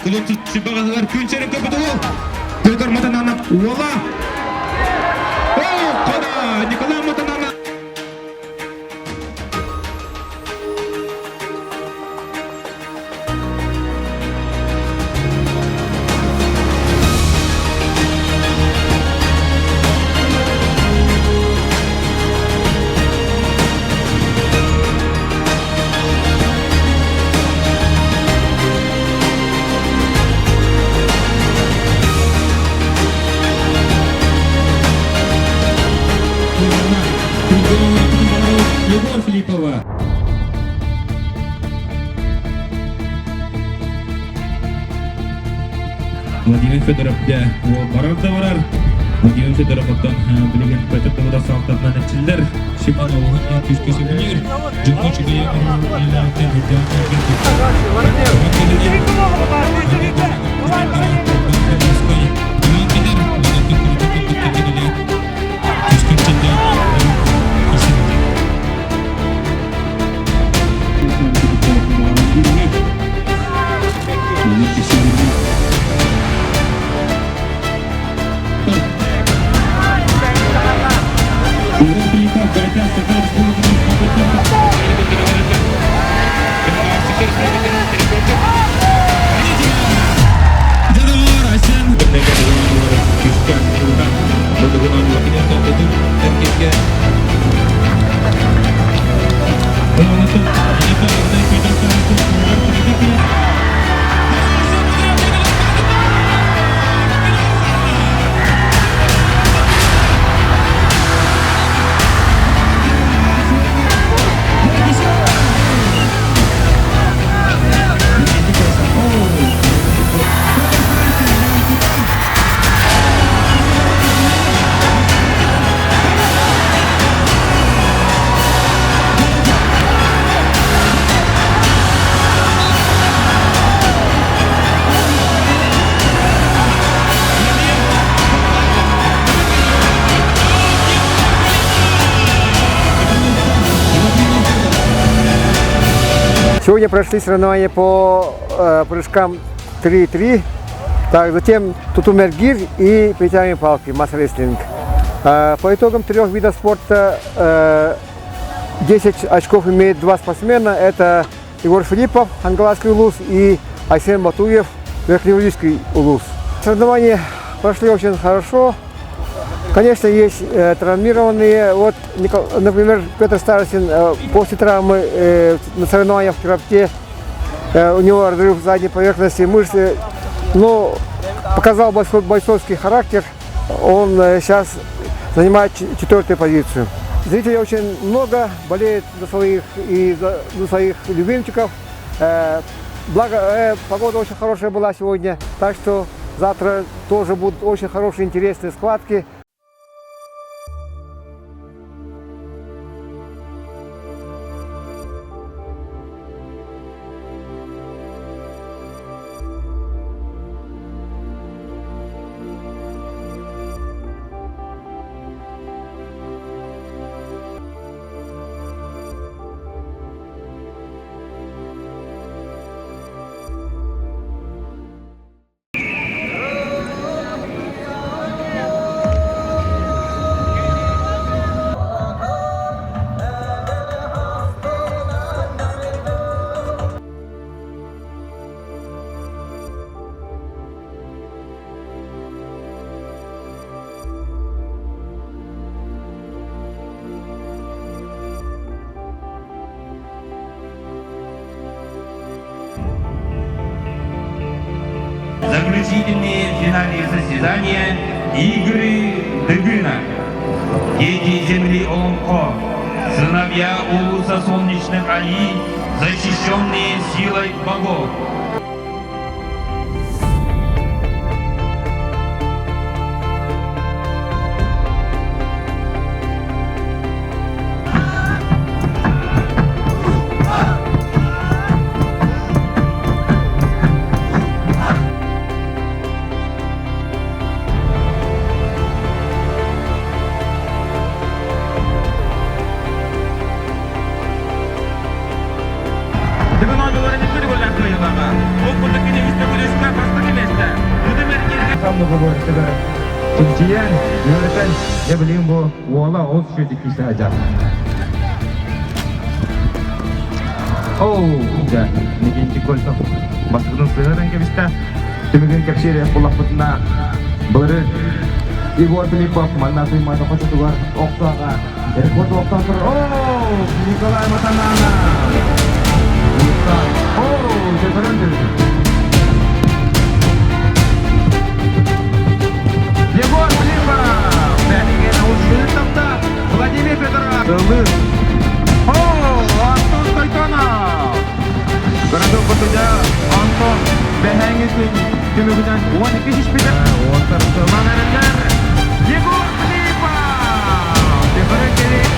Kulüpçü çıpağızlar Künçer'in kapıda Gökar Matanana Ola Kada Nikola Matanana Егор Филиппова. Владимир Федоров да барар да барар. Владимир Федоров оттан билеген пәтірді салтатынан әтчілдер. Шимана оғын күшкесі білер. Жүңгі жүгейе Сегодня прошли соревнования по прыжкам 3-3, так, затем тутумергир и притягивание палки, масс-рестлинг. По итогам 3 видов спорта 10 очков имеет 2 спортсмена. Это Егор Филиппов, Ангаласский улус, и Айсен Батуев, Верхнеуральский улус. Соревнования прошли очень хорошо. Конечно, есть травмированные. Вот, например, Петр Старостин после травмы на соревнованиях в Кировке, у него разрыв задней поверхности мышцы, но показал бойцовский характер. Он сейчас занимает 4-ю позицию. Зрителей очень много, болеют за своих любимчиков. Благо, погода очень хорошая была сегодня, так что завтра тоже будут очень хорошие, интересные схватки. заключительные финальные состязания игры Дыгына. Дети земли Олонко, сыновья улуса солнечных Али, защищенные силой богов. Тинтиян, Юртен, я білем бұл ола ол сөйді кесі ажар. Оу, жа, негенді көлсім. Басқыдың сығырын кебісті. Түміген кәпшері бұлақ бұтына бұлыры. Игор Филиппов, манна сыймады қошыты бар. Оқтаға. Рекорд оқтан тұр. Оу, Николай Матанана. Оу, жепірін дүрді. Егор Филиппов! Бәлігені ұшын тапта Владимир Федоров! Сылы! Оу! Антон Тойтонов! Городок бұтыда Антон бәхәңесін түмігінен 12 шешпеді. Отыр сылан әріндер! Егор Филиппов! Тепірі керек!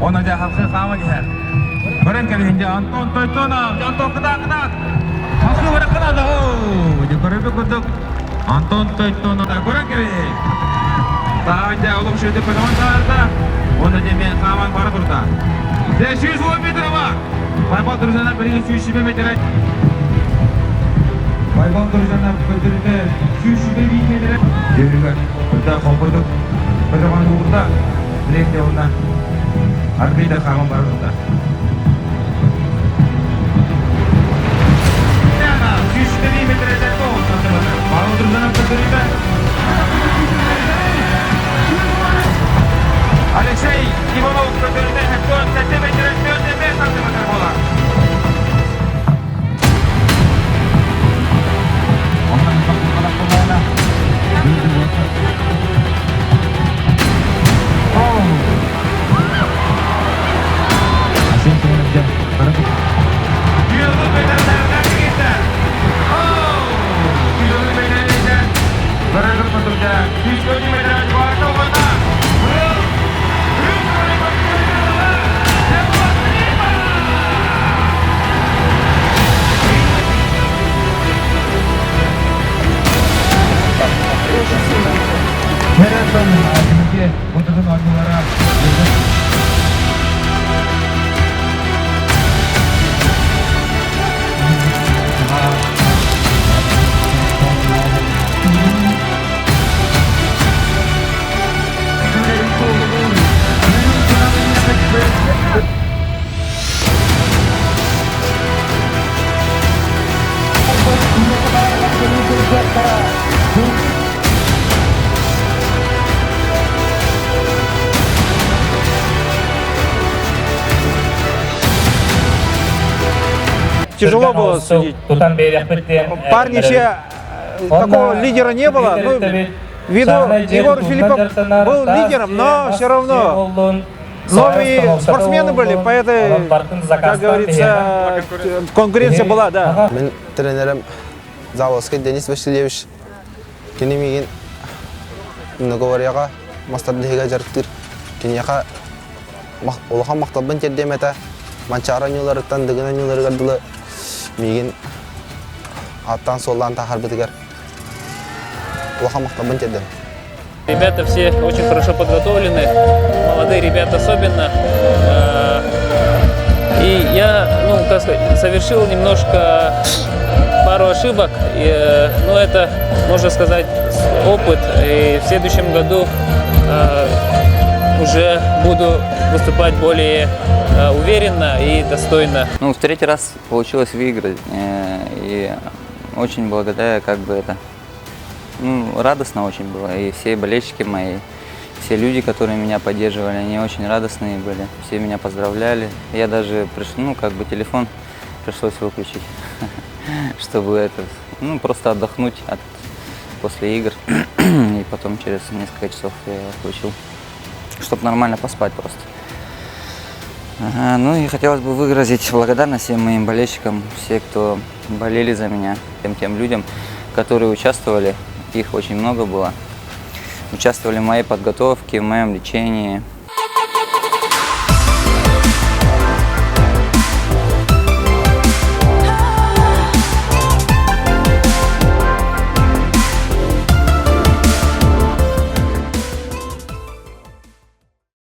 Ona da halkı kama gider. Barang kali hinja Anton Toytonov, Anton kedak. Halkı bırakın ada. Jadi korebe kutuk Anton Toytonov. Barang kali. Daha önce oğlum şöyle pedaman çağırdı. Onda demeyen kaman para durda. 510 metre var. Baybal duracağına 120 metre. Baybal duracağına ödülünde 220 metre. Diriler. Burada kompoduk. Pedaman burada. Bilekte ondan. Arbiter kaman para durda. Yani 220 metre de o. Baybal duracağına ödülünde. Алексей Иванов, который на 100 сантиметров, 5 сантиметров была. Ondan sonra kulağına. Oh. Asin sebenarnya. Yıldız metrlerden gitti. Oh. Yıldız metrlerden. Beraber motorda 120 metre civarında olmadı. Marathon sebagai untuk juara. Тяжело было судить. Тутан Бейрахпеттен Бар неше такого лидера не было. Ну, ввиду Егор Филиппов был лидером, но все равно новые спортсмены были, поэтому, как говорится, конкуренция была, да. Мен тренерім Заволжский Денис Васильевич. Кені меген Наговорияға мастардыға жарықтыр. Кенеға олаға мақтабын тердеметі. Манчара нюларыктан дығына нюлары қардылы. Меген аттан солдан тахар бітігер. Олаға мақтабын тердем. Ребята все очень хорошо подготовлены, молодые ребята особенно. И я, ну, как сказать, совершил немножко пару ошибок, но это, можно сказать, опыт. И в следующем году уже буду выступать более уверенно и достойно. Ну, в третий раз получилось выиграть, и очень благодаря, как бы это, ну, радостно очень было, и все болельщики мои, все люди, которые меня поддерживали, они очень радостные были, все меня поздравляли. Я даже пришел, ну, как бы телефон пришлось выключить, чтобы это, ну, просто отдохнуть после игр, и потом через несколько часов я включил, чтобы нормально поспать просто. Ну и хотелось бы выразить благодарность всем моим болельщикам, все, кто болели за меня, тем людям, которые участвовали, их очень много было, участвовали в моей подготовке, в моем лечении.